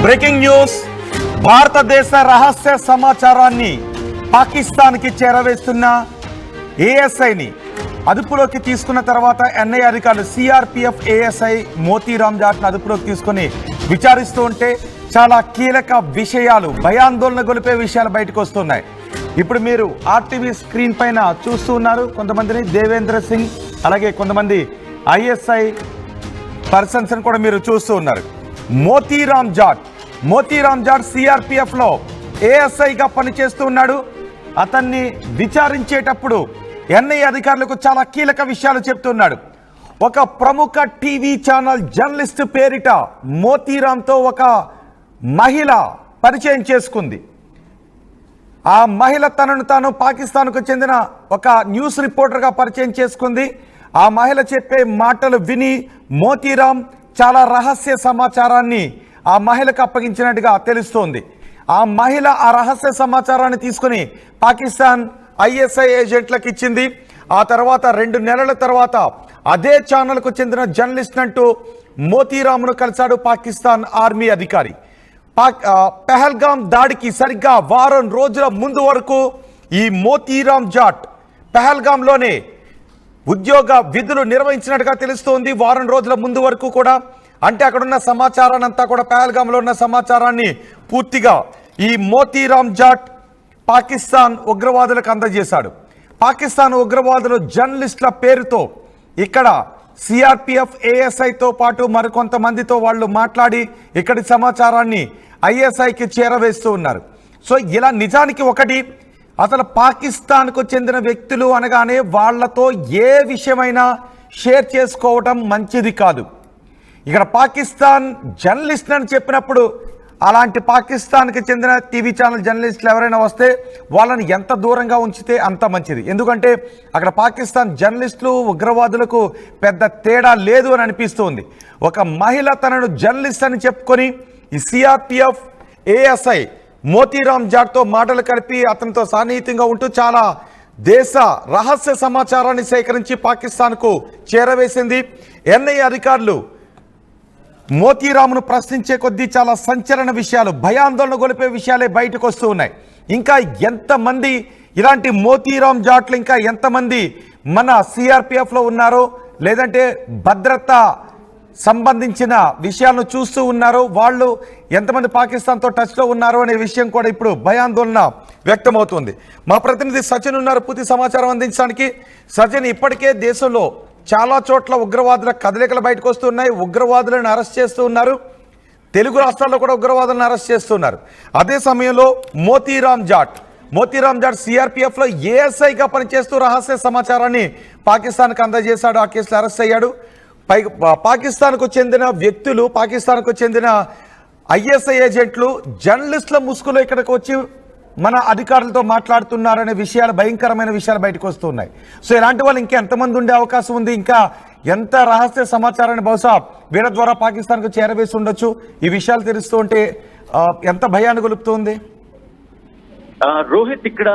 Breaking news. భారతదేశ రహస్య సమాచారాన్ని పాకిస్తాన్కి చేరవేస్తున్న ఏఎస్ఐని అదుపులోకి తీసుకున్న తర్వాత ఎన్ఐ అధికారులు సిఆర్పిఎఫ్ ఏఎస్ఐ మోతీరామ్ జాట్ను అదుపులోకి తీసుకుని విచారిస్తూ ఉంటే చాలా కీలక విషయాలు, భయాందోళన గొలిపే విషయాలు బయటకు వస్తున్నాయి. ఇప్పుడు మీరు ఆర్టీవీ స్క్రీన్ పైన చూస్తూ ఉన్నారు. కొంతమందిని దేవేంద్ర సింగ్, అలాగే కొంతమంది ఐఎస్ఐ పర్సన్స్ కూడా మీరు చూస్తూ ఉన్నారు. మోతీరామ్ జాట్ సిఆర్పిఎఫ్ లో ఏఎస్ఐగా పనిచేస్తూ ఉన్నాడు. అతన్ని విచారించేటప్పుడు ఎన్ఐ అధికారులకు చాలా కీలక విషయాలు చెప్తున్నాడు. ఒక ప్రముఖ టీవీ ఛానల్ జర్నలిస్ట్ పేరిట మోతీరామ్తో ఒక మహిళ పరిచయం చేసుకుంది. ఆ మహిళ తనను తాను పాకిస్తాన్కు చెందిన ఒక న్యూస్ రిపోర్టర్గా పరిచయం చేసుకుంది. ఆ మహిళ చెప్పే మాటలు విని మోతీరామ్ చాలా రహస్య సమాచారాన్ని ఆ మహిళకు అప్పగించినట్టుగా తెలుస్తోంది. ఆ మహిళ ఆ రహస్య సమాచారాన్ని తీసుకుని పాకిస్తాన్ ఐఎస్ఐ ఏజెంట్లకు ఇచ్చింది. ఆ తర్వాత 2 నెలల తర్వాత అదే ఛానల్కు చెందిన జర్నలిస్ట్ అంటూ మోతీరామ్ను కలిశాడు పాకిస్తాన్ ఆర్మీ అధికారి. పెహల్గాం దాడికి సరిగ్గా వారం రోజుల ముందు వరకు ఈ మోతీరామ్ జాట్ పెహల్గాంలోనే ఉద్యోగ విధులు నిర్వహించినట్టుగా తెలుస్తోంది. వారం రోజుల ముందు వరకు కూడా, అంటే అక్కడున్న సమాచారాన్ని అంతా కూడా, పెహల్గాంలో ఉన్న సమాచారాన్ని పూర్తిగా ఈ మోతీరామ్ జాట్ పాకిస్తాన్ ఉగ్రవాదులకు అందజేశాడు. పాకిస్తాన్ ఉగ్రవాదులు జర్నలిస్టుల పేరుతో ఇక్కడ సిఆర్పిఎఫ్ ఏఎస్ఐతో పాటు మరికొంతమందితో వాళ్ళు మాట్లాడి ఇక్కడి సమాచారాన్ని ఐఎస్ఐకి చేరవేస్తూ ఉన్నారు. సో ఇలా నిజానికి ఒకటి, అసలు పాకిస్తాన్కు చెందిన వ్యక్తులు అనగానే వాళ్లతో ఏ విషయమైనా షేర్ చేసుకోవటం మంచిది కాదు. ఇక్కడ పాకిస్తాన్ జర్నలిస్ట్ అని చెప్పినప్పుడు అలాంటి పాకిస్తాన్కి చెందిన టీవీ ఛానల్ జర్నలిస్టులు ఎవరైనా వస్తే వాళ్ళని ఎంత దూరంగా ఉంచితే అంత మంచిది. ఎందుకంటే అక్కడ పాకిస్తాన్ జర్నలిస్టులు ఉగ్రవాదులకు పెద్ద తేడా లేదు అని అనిపిస్తుంది. ఒక మహిళ తనను జర్నలిస్ట్ అని చెప్పుకొని ఈ సిఆర్పిఎఫ్ ఏఎస్ఐ మోతీరామ్ జాట్తో మాటలు కలిపి అతనితో సాన్నిహితంగా ఉంటూ చాలా దేశ రహస్య సమాచారాన్ని సేకరించి పాకిస్తాన్కు చేరవేసింది. ఎన్ఐ అధికారులు మోతీరామ్ను ప్రశ్నించే కొద్దీ చాలా సంచలన విషయాలు, భయాందోళన గొలిపే విషయాలే బయటకు వస్తూ ఉన్నాయి. ఇంకా ఎంతమంది ఇలాంటి మోతీరామ్ జాట్లు ఇంకా ఎంతమంది మన సిఆర్పిఎఫ్లో ఉన్నారో, లేదంటే భద్రత సంబంధించిన విషయాలను చూస్తూ ఉన్నారో, వాళ్ళు ఎంతమంది పాకిస్తాన్తో టచ్లో ఉన్నారో అనే విషయం కూడా ఇప్పుడు భయాందోళన వ్యక్తమవుతుంది. మా ప్రతినిధి సచిన్ ఉన్నారు పూర్తి సమాచారం అందించడానికి. సచిన్, ఇప్పటికే దేశంలో చాలా చోట్ల ఉగ్రవాదుల కదలికలు బయటకు వస్తున్నాయి. ఉగ్రవాదులను అరెస్ట్ చేస్తూ ఉన్నారు. తెలుగు రాష్ట్రాల్లో కూడా ఉగ్రవాదులను అరెస్ట్ చేస్తున్నారు. అదే సమయంలో మోతీరామ్ జాట్ సిఆర్పిఎఫ్లో ఏఎస్ఐగా పనిచేస్తూ రహస్య సమాచారాన్ని పాకిస్తాన్కి అందజేశాడు. ఆ కేసులో అరెస్ట్ అయ్యాడు. పాకిస్తాన్కు చెందిన వ్యక్తులు, పాకిస్తాన్కు చెందిన ఐఎస్ఐ ఏజెంట్లు జర్నలిస్టుల ముసుగులో ఇక్కడికి వచ్చి మన అధికారులతో మాట్లాడుతున్నారనే విషయాలు, భయంకరమైన విషయాలు బయటకు వస్తున్నాయి. సో ఇలాంటి వాళ్ళు ఇంకా ఎంతమంది ఉండే అవకాశం ఉంది? ఇంకా ఎంత రహస్య సమాచారాన్ని బహుశా వీళ్ళ ద్వారా పాకిస్తాన్కు చేరవేసి ఉండొచ్చు? ఈ విషయాలు తెలుస్తూ ఉంటే ఎంత భయాన్ని గొలుపుతుంది? రోహిత్, ఇక్కడ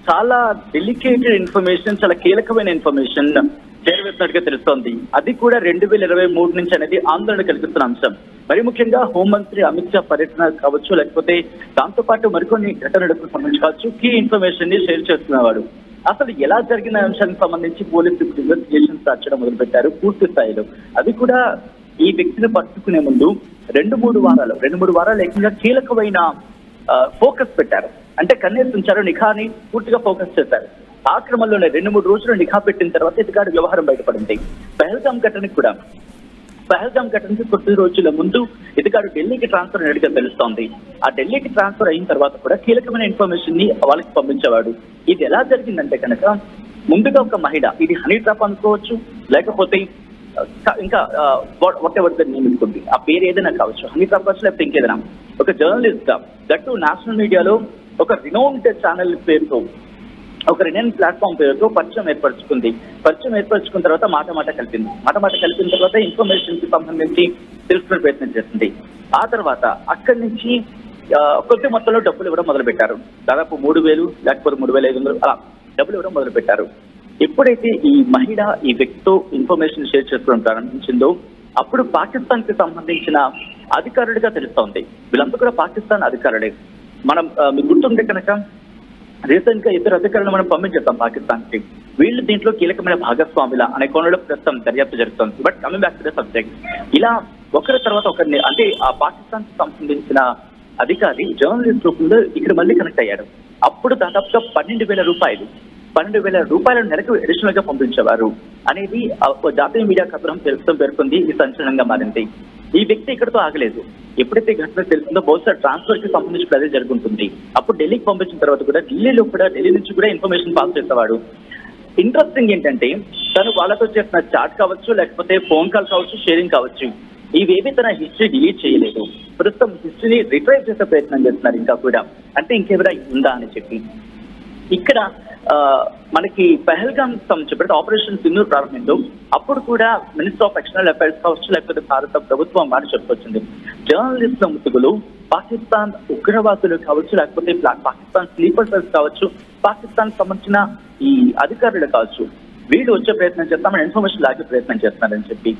చాలా డెలికేటెడ్ ఇన్ఫర్మేషన్, చాలా కీలకమైన ఇన్ఫర్మేషన్ చేరవేసినట్టుగా తెలుస్తోంది. అది కూడా 2023 నుంచి అనేది ఆందోళన కలిగిస్తున్న అంశం. మరి ముఖ్యంగా హోంమంత్రి అమిత్ షా పర్యటన కావచ్చు, లేకపోతే దాంతో పాటు మరికొన్ని ఘటనలకు సంబంధించి కావచ్చు, కీ ఇన్ఫర్మేషన్ ని షేర్ చేస్తున్నవాడు. అసలు ఎలా జరిగిన అంశానికి సంబంధించి పోలీసులు ఇన్వెస్టిగేషన్ స్టార్ట్ చేయడం మొదలుపెట్టారు పూర్తి స్థాయిలో. అది కూడా ఈ వ్యక్తిని పట్టుకునే ముందు 2-3 వారాలు ఏకంగా కీలకమైన ఫోకస్ పెట్టారు. అంటే కన్నేసి ఉంచారు, నిఘాని పూర్తిగా ఫోకస్ చేశారు. ఆ క్రమంలోనే 2-3 రోజులు నిఘా పెట్టిన తర్వాత ఇతగాడు వ్యవహారం బయటపడింది. పెహల్గాం ఘటనకి కొద్ది రోజుల ముందు ఇతగాడు ఢిల్లీకి ట్రాన్స్ఫర్ అయినట్టుగా తెలుస్తోంది. ఆ ఢిల్లీకి ట్రాన్స్ఫర్ అయిన తర్వాత కూడా కీలకమైన ఇన్ఫర్మేషన్ ని వాళ్ళకి పంపించేవాడు. ఇది ఎలా జరిగిందంటే కనుక, ముందుగా ఒక మహిళ, ఇది హనీ ట్రాప్ అనుకోవచ్చు, లేకపోతే ఇంకా వాట్ ఎవర్ నియమిస్తుంది, ఆ పేరు ఏదైనా కావచ్చు, హనీ ట్రాప్ కావచ్చు, లేకపోతే ఇంకేదైనా, ఒక జర్నలిస్ట్ గా దట్టు నేషనల్ మీడియాలో ఒక రినౌన్డ్ ఛానల్ పేరుతో, ఒక రినౌన్ ప్లాట్ఫామ్ పేరుతో పరిచయం ఏర్పరచుకున్న తర్వాత మాట కలిపిన తర్వాత ఇన్ఫర్మేషన్ కి సంబంధించి తెలుసుకునే ప్రయత్నం చేస్తుంది. ఆ తర్వాత అక్కడి నుంచి కొద్ది మొత్తంలో డబ్బులు ఇవ్వడం మొదలుపెట్టారు. దాదాపు 3,000 లేకపోతే 3,500 అలా డబ్బులు ఇవ్వడం మొదలుపెట్టారు. ఎప్పుడైతే ఈ మహిళ ఈ వ్యక్తితో ఇన్ఫర్మేషన్ షేర్ చేసుకోవడం ప్రారంభించిందో అప్పుడు పాకిస్తాన్ కి సంబంధించిన అధికారులుగా తెలుస్తోంది. వీళ్ళంతా కూడా పాకిస్తాన్ అధికారులే. మనం మీకు గుర్తుంటే కనుక రీసెంట్ గా ఇద్దరు అధికారులు మనం పంపించేస్తాం పాకిస్తాన్ కి. వీళ్ళు దీంట్లో కీలకమైన భాగస్వాముల అనే కోణంలో ప్రస్తుతం దర్యాప్తు జరుగుతుంది. But coming back to the subject, ఇలా ఒకరి తర్వాత ఒకరిని అంటే ఆ పాకిస్తాన్ కి సంబంధించిన అధికారి జర్నలిస్ట్ రూపంలో ఇక్కడ మళ్ళీ కనెక్ట్ అయ్యాడు. అప్పుడు దాదాపుగా 12,000 రూపాయలను నెలకు అడిషనల్ గా పంపించేవారు అనేది జాతీయ మీడియా కథనం పేర్కొంది. ఇది సంచలనంగా మారింది. ఈ వ్యక్తి ఇక్కడతో ఆగలేదు. ఎప్పుడైతే ఈ ఘటన తెలిసిందో బహుశా ట్రాన్స్ఫర్ కి సంబంధించి అదే జరుగుతుంది. అప్పుడు ఢిల్లీకి పంపించిన తర్వాత కూడా ఢిల్లీ నుంచి కూడా ఇన్ఫర్మేషన్ పాస్ చేసేవాడు. ఇంట్రెస్టింగ్ ఏంటంటే తను వాళ్ళతో చేసిన చాట్ కావచ్చు, లేకపోతే ఫోన్ కాల్ కావచ్చు, షేరింగ్ కావచ్చు, ఇవేవి తన హిస్టరీ డిలీట్ చేయలేదు. ప్రస్తుతం హిస్టరీని రిట్రైవ్ చేసే ప్రయత్నం చేస్తున్నారు ఇంకా కూడా. అంటే ఇంకెవరా ఉందా అని చెప్పి ఇక్కడ మనకి పహల్గామ్ సంబంధించి ఆపరేషన్ సింధూర్ ప్రారంభంలో అప్పుడు కూడా మినిస్టర్ ఆఫ్ ఎక్స్టర్నల్ అఫైర్స్ కావచ్చు, లేకపోతే భారత ప్రభుత్వం మాట చెప్పుకొచ్చింది. జర్నలిస్టుల ముసుగులు పాకిస్తాన్ ఉగ్రవాదులు కావచ్చు, లేకపోతే పాకిస్తాన్ స్లీపర్ సెల్స్ కావచ్చు, పాకిస్తాన్ సంబంధించిన ఈ అధికారులు కావచ్చు, వీళ్ళు వచ్చే ప్రయత్నం చేస్తామని ఇన్ఫర్మేషన్ లాగే ప్రయత్నం చేస్తున్నారని చెప్పి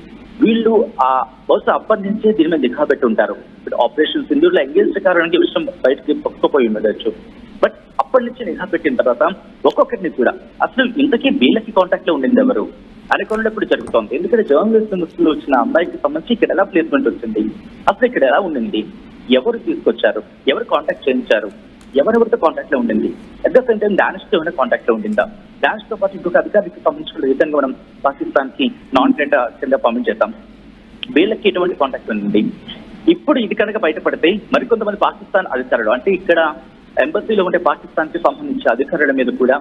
వీళ్ళు బహుశా అప్పటి నుంచే దీని మీద నిఘా పెట్టి ఉంటారు. ఆపరేషన్ సింధూర్లో ఎంగేజ్ కారణంగా విషయం బయటకి పొక్కుపోయి ఉండొచ్చు. బట్ అప్పటి నుంచి నిఘా పెట్టిన తర్వాత ఒక్కొక్కరిని కూడా అసలు ఇంతకీ వీళ్ళకి కాంటాక్ట్ లో ఉండింది ఎవరు అనే కొనలో ఇప్పుడు జరుగుతోంది. ఎందుకంటే జర్నలిస్ట్ ముసుగులో వచ్చిన అమ్మాయికి సంబంధించి ఇక్కడ ఎలా ప్లేస్మెంట్ వచ్చింది, అసలు ఇక్కడ ఎలా ఉండింది, ఎవరు తీసుకొచ్చారు, ఎవరు కాంటాక్ట్ చేయించారు, ఎవరెవరితో కాంటాక్ట్ లో ఉండింది, at the same time Danish తో ఏమైనా కాంటాక్ట్ లో ఉండిందా, డానిష్ తో పాటు ఇంకొక అధికారికి సంబంధించిన విధంగా మనం పాకిస్తాన్ కి నాన్ క్రెడిట్ కింద పంపించేద్దాం. వీళ్ళకి ఎటువంటి కాంటాక్ట్ ఉంది. ఇప్పుడు ఇది కనుక బయటపడితే మరికొంతమంది పాకిస్తాన్ అధికారులు అంటే ఇక్కడ ఎంబసీలో ఉండే పాకిస్తాన్ కి సంబంధించిన అధికారుల మీద కూడా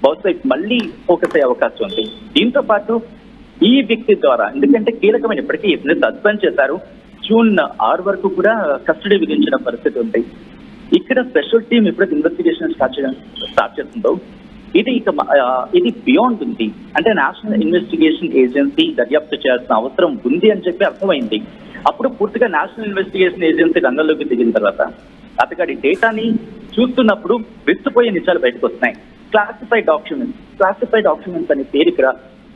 బహుశా మళ్ళీ ఫోకస్ అయ్యే అవకాశం ఉంది. దీంతో పాటు ఈ వ్యక్తి ద్వారా, ఎందుకంటే కీలకమైన ఇప్పటికీ సస్పెండ్ చేశారు, జూన్ 6 వరకు కూడా కస్టడీ విధించిన పరిస్థితి ఉంది. ఇక్కడ స్పెషల్ టీం ఎప్పుడైతే ఇన్వెస్టిగేషన్ స్టార్ట్ చేస్తుందో ఇది బియాండ్ ఉంది. అంటే నేషనల్ ఇన్వెస్టిగేషన్ ఏజెన్సీ దర్యాప్తు చేయాల్సిన అవసరం ఉంది అని చెప్పి అర్థమైంది. అప్పుడు పూర్తిగా నేషనల్ ఇన్వెస్టిగేషన్ ఏజెన్సీ రంగంలోకి దిగిన తర్వాత అతగాడి డేటాని చూస్తున్నప్పుడు విస్తుపోయే నిజాలు బయటకు వస్తున్నాయి. క్లాసిఫైడ్ డాక్యుమెంట్స్ అనే పేరు ఇక్కడ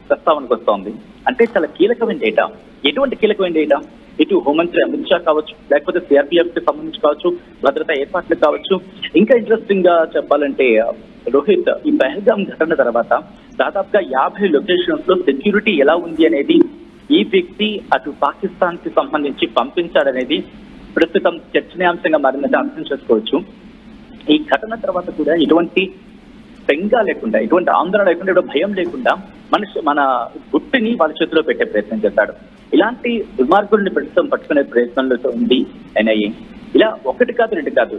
ప్రస్తావనకు వస్తోంది. అంటే చాలా కీలకమైన డేటా. ఎటువంటి కీలకమైన డేటా? ఇటు హోంమంత్రి అమిత్ షా కావచ్చు, లేకపోతే సిఆర్పిఎఫ్ కి సంబంధించి కావచ్చు, భద్రతా ఏర్పాట్లు కావచ్చు. ఇంకా ఇంట్రెస్టింగ్ గా చెప్పాలంటే రోహిత్, ఈ పహల్గామ్ ఘటన తర్వాత దాదాపుగా 50 లొకేషన్స్ లో సెక్యూరిటీ ఎలా ఉంది అనేది ఈ వ్యక్తి అటు పాకిస్తాన్ కి సంబంధించి పంపించాడనేది ప్రస్తుతం చర్చనీయాంశంగా మారిందంటే అర్థం చేసుకోవచ్చు. ఈ ఘటన తర్వాత కూడా ఎటువంటి బెంగా లేకుండా, ఎటువంటి ఆందోళన లేకుండా, ఎటువంటి భయం లేకుండా మన గుట్టుని వాళ్ళ చేతిలో పెట్టే ప్రయత్నం చేశాడు. ఇలాంటి దుర్మార్గుల్ని ప్రస్తుతం పట్టుకునే ప్రయత్నంలో ఉంది ఎన్ఐఏ. ఇలా ఒకటి కాదు, రెండు కాదు.